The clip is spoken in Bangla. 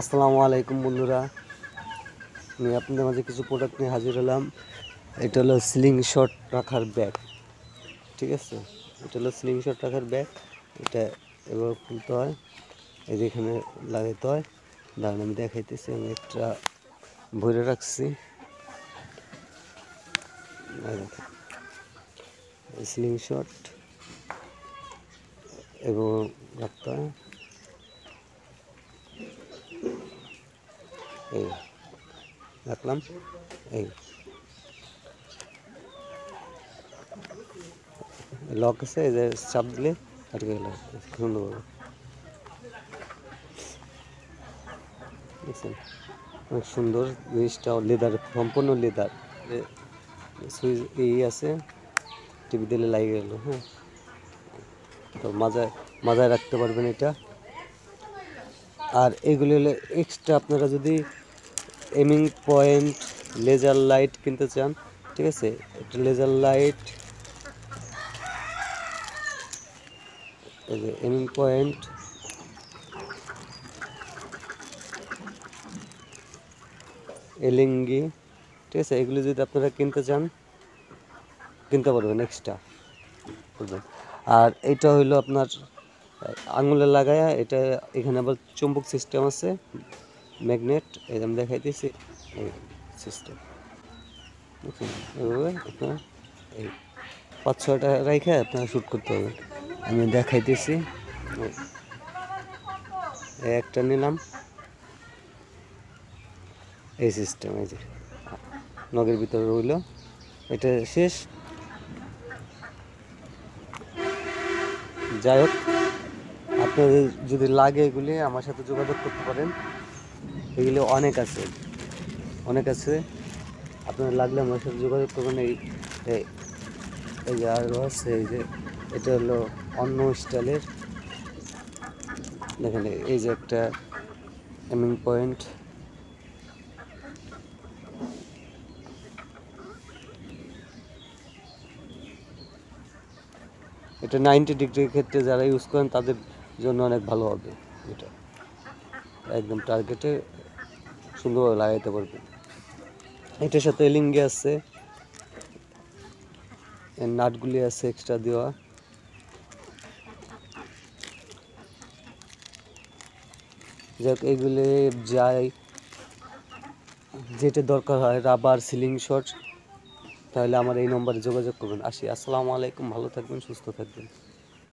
আসসালামু আলাইকুম বন্ধুরা, আমি আপনাদের মাঝে কিছু প্রোডাক্ট নিয়ে হাজির হলাম। এটা হলো স্লিংশট রাখার ব্যাগ। ঠিক আছে, এটা হলো স্লিংশট রাখার ব্যাগ। এটা এবার খুলতে হয়, এই যেখানে লাগাইতে হয়। দাঁড়ান আমি দেখাইতেছি। আমি একটা ভরে রাখছি, স্লিংশট এবং রাখতে হয়। এই রাখলাম, এই লক আছে, এই যে চাপ দিলে আটকে গেল সুন্দরভাবে। দেখছেন অনেক সুন্দর জিনিসটা, লেদার, সম্পূর্ণ লেদার। সুইচ এই আছে, টিভি দিলে লাগিয়ে গেল। হ্যাঁ, তো মাজায় রাখতে পারবেন এটা। আর এগুলি হলে এক্সট্রা আপনারা যদি এমিং পয়েন্ট, লেজার লাইট কিনতে চান, ঠিক আছে, একটা লেজার লাইট, এই যে এমিং পয়েন্ট, এলিঙ্গি, ঠিক আছে, এগুলি যদি আপনারা কিনতে চান কিনতে পারবেন, এক্সট্রা বুঝলেন। আর এটা হইলো আপনার আঙুলে লাগায়া, এটা এখানে আবার চুম্বক সিস্টেম আছে, ম্যাগনেট, এই আমি দেখাইতেছি এই সিস্টেম। এইভাবে আপনার এই 5-6টা রেখে আপনারা শ্যুট করতে হবে। আমি দেখাইতেছি, একটা নিলাম, এই সিস্টেম, এই যে নগের ভিতরে রইল, এটা শেষ। যাই হোক, আপনাদের যদি লাগে এগুলি আমার সাথে যোগাযোগ করতে পারেন। এগুলি অনেক আছে, আপনার লাগলে আমার সাথে যোগাযোগ করবেন। এই যে আরও আছে, এই যে এটা হলো অন্য স্টাইলের, দেখেন এই যে একটা এমিং পয়েন্ট, এটা 90 ডিগ্রির ক্ষেত্রে যারা ইউজ করেন তাদের জন্য অনেক ভালো হবে। এটা একদম টার্গেটে সুন্দরভাবে লাগাইতে পারবেন। এটার সাথে এলিঙ্গি আছে, নাটগুলি আছে এক্সট্রা দেওয়া। যাক, এগুলি যাই যেটা দরকার হয়, রাবার, সিলিং শট, তাহলে আমার এই নম্বরে যোগাযোগ করবেন। আসি, আসসালামু আলাইকুম, ভালো থাকবেন, সুস্থ থাকবেন।